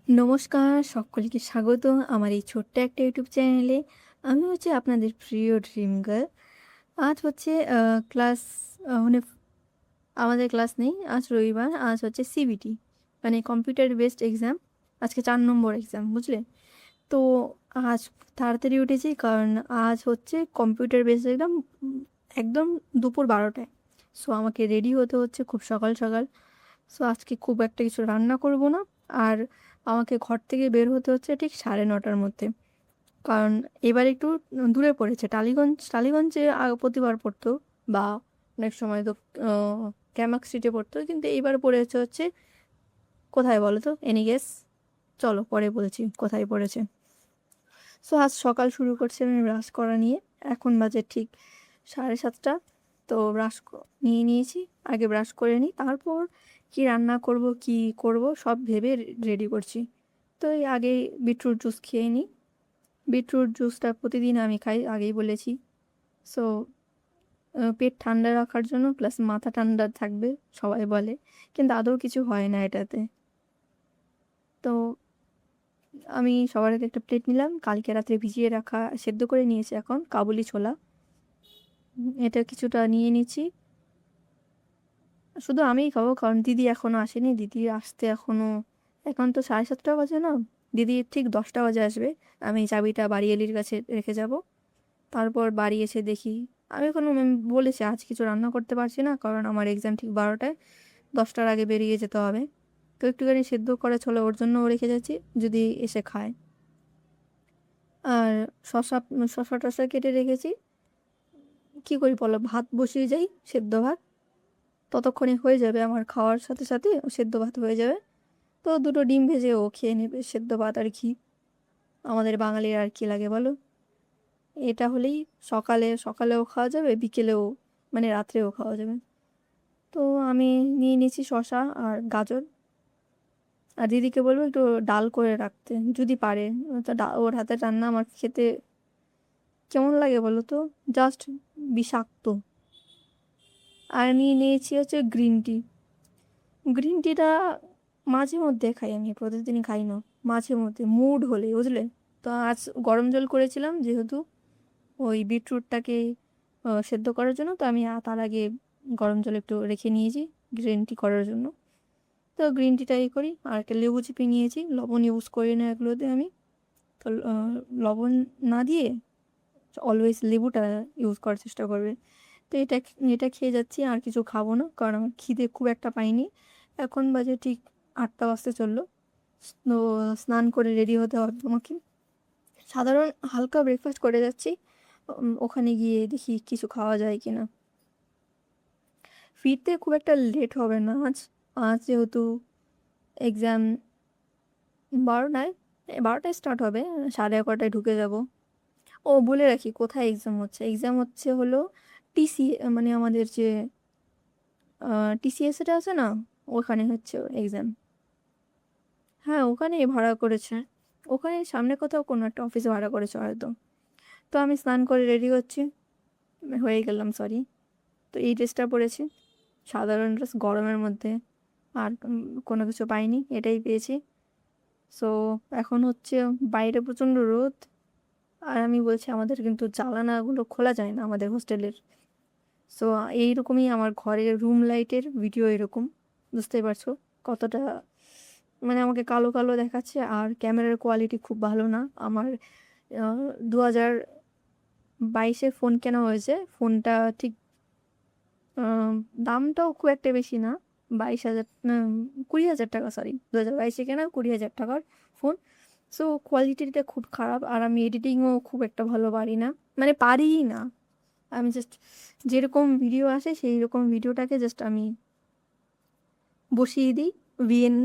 নমস্কার, সকলকে স্বাগত আমার এই ছোট্ট একটা ইউটিউব চ্যানেলে। আমি হচ্ছে আপনাদের প্রিয় ড্রিম গার্ল। আজ হচ্ছে ক্লাস মানে আমাদের ক্লাস নেই। আজ রবিবার। আজ হচ্ছে সিবিটি মানে কম্পিউটার বেসড এক্সাম। আজকে ৪ নম্বর এক্সাম, বুঝলে? তো আজ তাড়াতাড়ি উঠেছি কারণ আজ হচ্ছে কম্পিউটার বেসড এক্সাম একদম দুপুর ১২টায়। সো আমাকে রেডি হতে হচ্ছে খুব সকাল, সকাল। সো আজকে খুব একটা কিছু রান্না করব না। আর আমাকে ঘর থেকে বের হতে হচ্ছে ঠিক ৯:৩০টার মধ্যে। কারণ এবার একটু দূরে পড়েছে। টালিগঞ্জে প্রতিবার পড়তো, বা অনেক সময় তো আ ক্যামাক স্ট্রিটে পড়তো। কিন্তু এইবার পড়েছে হচ্ছে কোথায় বলো তো? Any guess? চলো পরে বলছি কোথায় পড়েছে। সো আজ সকাল শুরু করছি আমি ব্রাশ করা নিয়ে। এখন বাজে ঠিক ৭:৩০। তো ব্রাশ নিয়ে নিয়েছি। আগে ব্রাশ করে নিই। তারপর কি রান্না করব, কি করব সব ভেবে রেডি করছি। তো এই আগেই বিটরুট জুস খেয়ে নিই। বিটরুট জুসটা প্রতিদিন আমি খাই, আগেই বলেছি। সো পেট ঠান্ডা রাখার জন্য প্লাস মাথা ঠান্ডা থাকবে সবাই বলে। কিন্তু আদৌ কিছু হয় না এটাতে। তো আমি সবার আগে একটা প্লেট নিলাম। কালকে রাত্রে ভিজিয়ে রাখা সেদ্ধ করে নিয়েছি এখন কাবুলি ছোলা। এটা কিছুটা নিয়ে নিচ্ছি। শুধু আমিই খাবো কারণ দিদি এখনো আসেনি। দিদি আসতে এখন তো ৭:৩০ বাজে না? দিদি ঠিক ১০টা বাজে আসবে। আমি চাবিটা বাড়ি এলির কাছে রেখে যাব। তারপর বাড়ি এসে দেখি, আমি এখনো বলেছি আজ কিছু রান্না করতে পারছি না কারণ আমার এক্সাম ঠিক ১২টায়। 10টার আগে বেরিয়ে যেতে হবে। তো একটুখানি সেদ্ধ করা ছোলা ওর জন্যও রেখে যাচ্ছি, যদি এসে খায়। আর শসা শসা-টসা কেটে রেখেছি। কি করি বলো? ভাত বসিয়ে যাই, সেদ্ধ ভাত। ততক্ষণে হয়ে যাবে আমার খাওয়ার সাথে, সাথে সেদ্ধ ভাত হয়ে যাবে। তো ২ টো ডিম ভেজে ও খেয়ে নেবে, সেদ্ধ ভাত আর ঘি। আমাদের বাঙালির আর কি লাগে বলো? এটা হলেই সকালেও খাওয়া যাবে, বিকেলেও মানে রাত্রেও খাওয়া যাবে। তো আমি নিয়ে নিয়েছি শসা আর গাজর। আর দিদিকে বলবো একটু ডাল করে রাখতে যদি পারে। তো ওর হাতের রান্না আমার খেতে কেমন লাগে বলো তো? জাস্ট বিষাক্ত। আর নিয়ে নিয়েছি হচ্ছে গ্রিন টি। গ্রিন টিটা মাঝে মধ্যে খাই, আমি প্রতিদিনই খাই না। মাঝে মধ্যে মুড হলে, বুঝলে? তো আজ গরম জল করেছিলাম যেহেতু ওই বিটরুটটাকে সেদ্ধ করার জন্য। তো আমি তার আগে গরম জল একটু রেখে নিয়েছি গ্রিন টি করার জন্য। তো গ্রিন টিটাই করি। আর একটা লেবু চিপে নিয়েছি। লবণ ইউজ করি না এগুলোতে আমি। তো লবণ না দিয়ে অলওয়েজ লেবুটা ইউজ করার চেষ্টা করবে। তো এটা খেয়ে যাচ্ছি, আর কিছু খাবো না কারণ আমার খিদে খুব একটা পাইনি। এখন বাজে ঠিক ৮টা বাজতে চললো। তো স্নান করে রেডি হতে হবে আমাকে। সাধারণ হালকা ব্রেকফাস্ট করে যাচ্ছি। ওখানে গিয়ে দেখি কিছু খাওয়া যায় কিনা। ফিরতে খুব একটা লেট হবে না আজ। আজ যেহেতু এক্সাম ১২টায়, ১২টায় স্টার্ট হবে, 11:15টায় ঢুকে যাব। ও বলে রাখি কোথায় এক্সাম হচ্ছে। এক্সাম হচ্ছে হলো টিসি, মানে আমাদের যে টিসিএস এটা আছে না, ওখানে হচ্ছে এক্সাম। হ্যাঁ, ওখানেই ভাড়া করেছে। ওখানে সামনে কোথাও কোনো একটা অফিসে ভাড়া করেছে হয়তো। তো আমি স্নান করে রেডি হচ্ছি, হয়ে গেলাম সরি। তো এই ড্রেসটা পরেছি, সাধারণ ড্রেস গরমের মধ্যে। আর কোনো কিছু পাইনি, এটাই পেয়েছি। সো এখন হচ্ছে বাইরে প্রচণ্ড রোদ। আর আমি বলছি আমাদের কিন্তু জানালাগুলো খোলা যায় না আমাদের হোস্টেলের। সো এইরকমই আমার ঘরের রুম লাইটের ভিডিও এরকম, বুঝতেই পারছো কতটা মানে আমাকে কালো কালো দেখাচ্ছে। আর ক্যামেরার কোয়ালিটি খুব ভালো না আমার। ২০২২-এ ফোন কেনা হয়েছে। ফোনটা ঠিক দামটাও খুব একটা বেশি না। ২২,০০০ না, ২০,০০০ টাকা, সরি, ২০২২-এ কেনা ২০,০০০ টাকার ফোন। সো কোয়ালিটিটা খুব খারাপ। আর আমি এডিটিংও খুব একটা ভালো পারি না, মানে পারিই না। আমি জাস্ট যেরকম ভিডিও আসে সেই রকম ভিডিওটাকে জাস্ট আমি বসিয়ে দিই ভিএন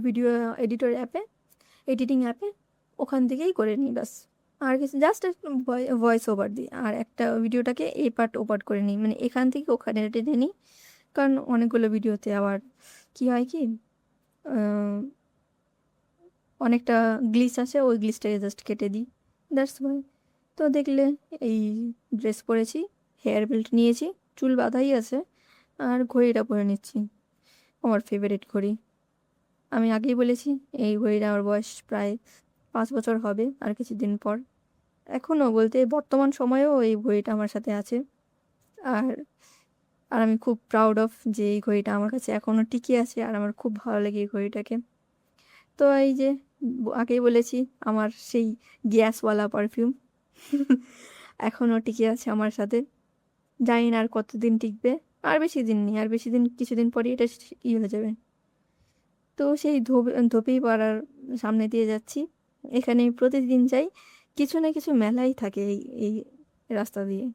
ভিডিও এডিটর অ্যাপে, এডিটিং অ্যাপে। ওখান থেকেই করে নিই ব্যাস। আর কিছু জাস্ট ভয়েস ওভার দিই আর একটা ভিডিওটাকে এ পার্ট ও পার্ট করে নিই, মানে এখান থেকে ওখানে টেনে নিই। কারণ অনেকগুলো ভিডিওতে আবার কী হয় কি, অনেকটা গ্লিচ আছে, ওই গ্লিচটাকে জাস্ট কেটে দিই। That's why. তো দেখলে এই ড্রেস পরেছি, হেয়ার বেল্ট নিয়েছি, চুল বাঁধাই আছে। আর ঘড়িটা পরে নিচ্ছি, আমার ফেভারিট ঘড়ি। আমি আগেই বলেছি এই ঘড়িটা আমার বয়স প্রায় 5 বছর হবে আর কিছুদিন পর। এখনও বলতে বর্তমান সময়েও এই ঘড়িটা আমার সাথে আছে। আর আর আমি খুব প্রাউড অফ যে এই ঘড়িটা আমার কাছে এখনও টিকে আছে আর আমার খুব ভালো লাগে এই ঘড়িটাকে। তো এই যে আগেই বলেছি আমার সেই গ্যাসওয়ালা পারফিউম এখনও টিকে আছে আমার সাথে। জানি না আর কতদিন টিকবে। আর বেশি দিন নেই, আর বেশি দিন, কিছুদিন পরেই এটা হয়ে যাবে। তো সেই ধোপেই পাড়ার সামনে দিয়ে যাচ্ছি। এখানে প্রতিদিন যাই, কিছু না কিছু মেলাই থাকে এই রাস্তা দিয়ে।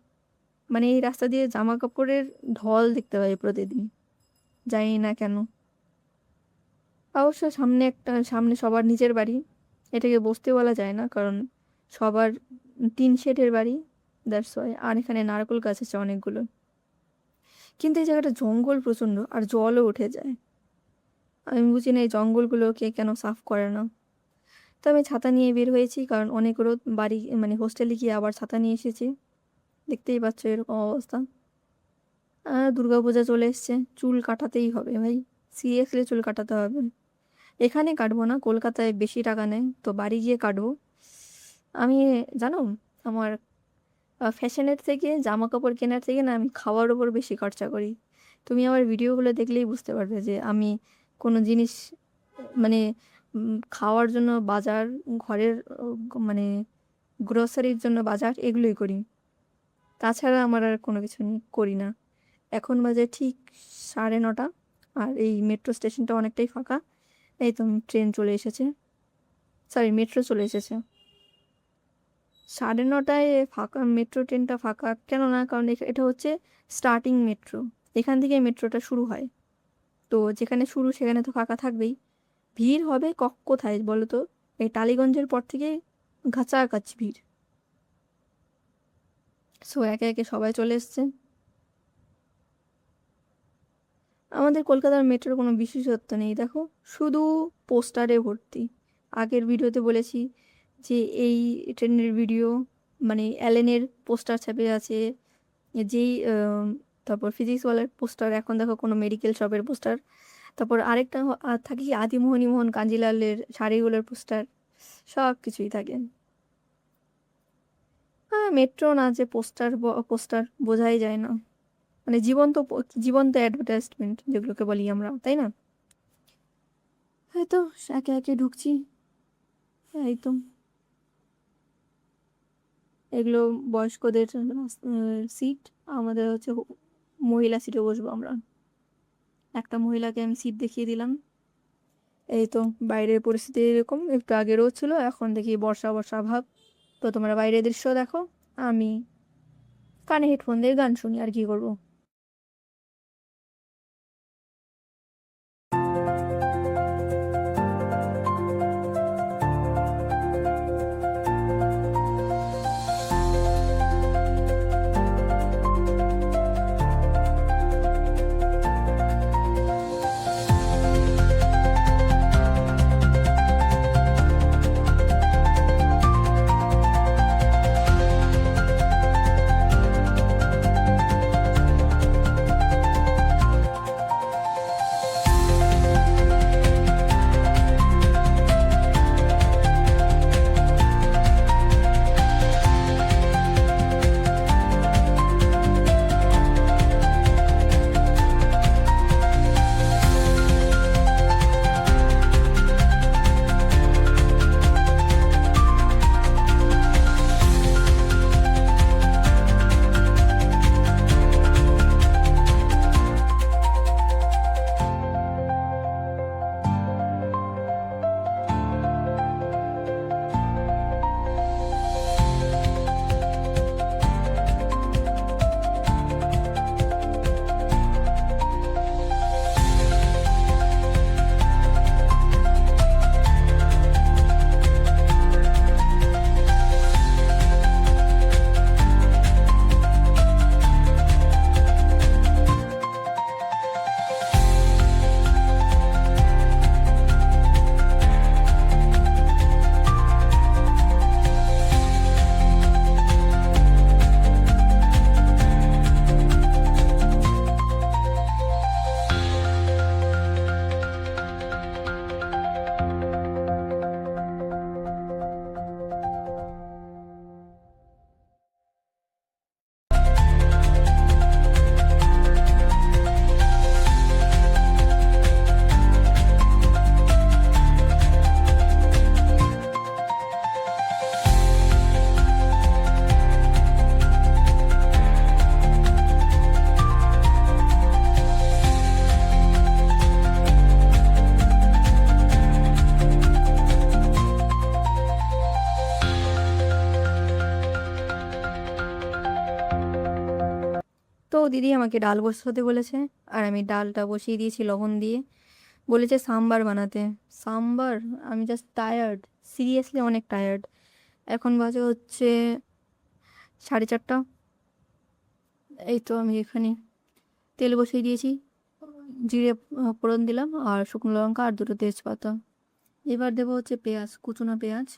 মানে এই রাস্তা দিয়ে জামা কাপড়ের ঢল দেখতে পাই প্রতিদিন, জানি না কেন। অবশ্য সামনে সবার নিজের বাড়ি, এটাকে বসতে বলা যায় না, কারণ সবার টিন শেডের বাড়ি, দ্যাটস ওয়াই। আর এখানে নারকেল গাছ আছে অনেকগুলো, কিন্তু এই জায়গাটা জঙ্গল প্রচণ্ড আর জলও উঠে যায়। আমি বুঝি না এই জঙ্গলগুলোকে কেন সাফ করে না। তো আমি ছাতা নিয়ে বের হয়েছি, কারণ অনেক রোদ। বাড়ি মানে হোস্টেলে গিয়ে আবার ছাতা নিয়ে এসেছি, দেখতেই পাচ্ছ এরকম অবস্থা। দুর্গাপূজা চলে এসছে, চুল কাটাতেই হবে ভাই, সিরিয়াসলি চুল কাটাতে হবে। এখানে কাটবো না, কলকাতায় বেশি টাকা নেয়, তো বাড়ি গিয়ে কাটবো। আমি জানো, আমার ফ্যাশনের থেকে, জামা কাপড় কেনার থেকে না, আমি খাওয়ার ওপর বেশি খরচা করি। তুমি আমার ভিডিওগুলো দেখলেই বুঝতে পারবে যে আমি কোনো জিনিস মানে খাওয়ার জন্য বাজার, ঘরের মানে গ্রোসারির জন্য বাজার, এগুলোই করি। তাছাড়া আমার আর কোনো কিছু করি না। এখন বাজে ঠিক 9:30, আর এই মেট্রো স্টেশনটা অনেকটাই ফাঁকা। এই তো ট্রেন চলে এসেছে, সরি মেট্রো চলে এসেছে। 9:30টায় ফাঁকা মেট্রো ট্রেনটা ফাঁকা কেন না, কারণ এটা হচ্ছে স্টার্টিং মেট্রো, এখান থেকে মেট্রোটা শুরু হয়। তো যেখানে শুরু সেখানে তো ফাঁকা থাকবেই। ভিড় হবে কোথায় বলো তো? এই টালিগঞ্জের পর থেকে কাছাকাছি ভিড়। সো একে একে সবাই চলে এসছে। আমাদের কলকাতার মেট্রোর কোনো বিশেষত্ব নেই, দেখো শুধু পোস্টারে ভর্তি। আগের ভিডিওতে বলেছি যে এই ট্রেনের ভিডিও মানে অ্যালেনের পোস্টার ছাপে আছে, যেই তারপর ফিজিক্সওয়ালার পোস্টার, এখন দেখো কোনো মেডিকেল শপের পোস্টার, তারপর আরেকটা থাকে কি আদিমোহনী মোহন কাঞ্জিলালের শাড়িগুলোর পোস্টার, সব কিছুই থাকে। হ্যাঁ, মেট্রো না যে পোস্টার পোস্টার বোঝাই যায় না, মানে জীবন্ত জীবন্ত অ্যাডভার্টাইজমেন্ট যেগুলোকে বলি আমরা, তাই না? হয়তো একে একে ঢুকছি। এই তো এগুলো বয়স্কদের সিট, আমাদের হচ্ছে মহিলা সিটে বসবো আমরা। একটা মহিলাকে আমি সিট দেখিয়ে দিলাম। এই তো বাইরের পরিস্থিতি এরকম, একটু আগে রোদ ছিল, এখন দেখি বর্ষা বর্ষা ভাব। তো তোমরা বাইরের দৃশ্য দেখো, আমি কানে হেডফোন দিয়ে গান শুনি, আর কি করবো। দিদি আমাকে ডাল বসাতে বলেছে, আর আমি ডালটা বসিয়ে দিয়েছি লবণ দিয়ে। বলেছে সাম্বার বানাতে। সাম্বার? আমি জাস্ট টায়ার্ড, সিরিয়াসলি অনেক টায়ার্ড। এখন বাজে হচ্ছে 4:30। এই তো আমি এখানে তেল বসিয়ে দিয়েছি, জিরে ফোড়ন দিলাম, আর শুকনো লঙ্কা আর দুটো তেজপাতা। এবার দেবো হচ্ছে পেঁয়াজ, কুচনো পেঁয়াজ।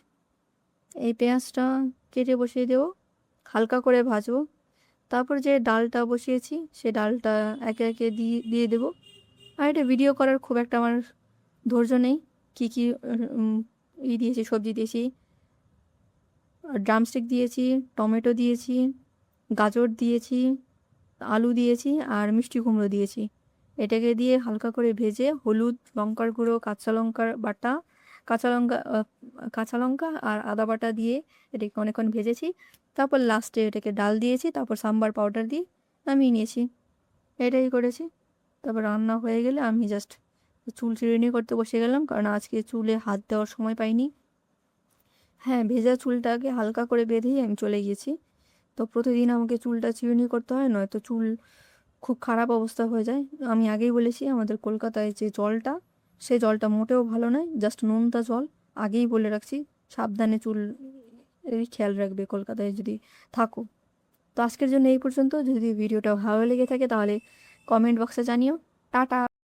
এই পেঁয়াজটা কেটে বসিয়ে দেবো, হালকা করে ভাজবো। তারপর যে ডালটা বসিয়েছি সে ডালটা একে একে দিয়ে দিয়ে দেবো। আর এটা ভিডিও করার খুব একটা আমার ধৈর্য নেই। কী কী দিয়েছি, সবজি দিয়েছি, ড্রামস্টিক দিয়েছি, টমেটো দিয়েছি, গাজর দিয়েছি, আলু দিয়েছি, আর মিষ্টি কুমড়ো দিয়েছি। এটাকে দিয়ে হালকা করে ভেজে হলুদ, লঙ্কার গুঁড়ো, কাঁচা লঙ্কার বাটা, কাঁচা লঙ্কা আর আদা বাটা দিয়ে এটাকে অনেকক্ষণ ভেজেছি। তারপর লাস্টে এটাকে ডাল দিয়েছি, তারপর সাম্বার পাউডার দিয়ে নামিয়ে নিয়েছি। এটাই করেছি। তারপর রান্না হয়ে গেলে আমি জাস্ট চুল চিরুনি করতে বসে গেলাম, কারণ আজকে চুলে হাত দেওয়ার সময় পাইনি। হ্যাঁ, ভেজা চুলটাকে হালকা করে বেঁধেই আমি চলে গিয়েছি। তো প্রতিদিন আমাকে চুলটা চিরুনি করতে হয়, নয়তো চুল খুব খারাপ অবস্থা হয়ে যায়। আমি আগেই বলেছি আমাদের কলকাতায় যে জলটা, সে জলটা মোটেও ভালো নয়, জাস্ট নোনতা জল। আগেই বলে রাখছি, সাবধানে চুল খেয়াল রাখবে কলকাতায় যদি থাকো। তো আজকের জন্য এই পর্যন্ত। যদি ভিডিওটা ভালো লেগে থাকে তাহলে কমেন্ট বক্সে জানিও। টাটা।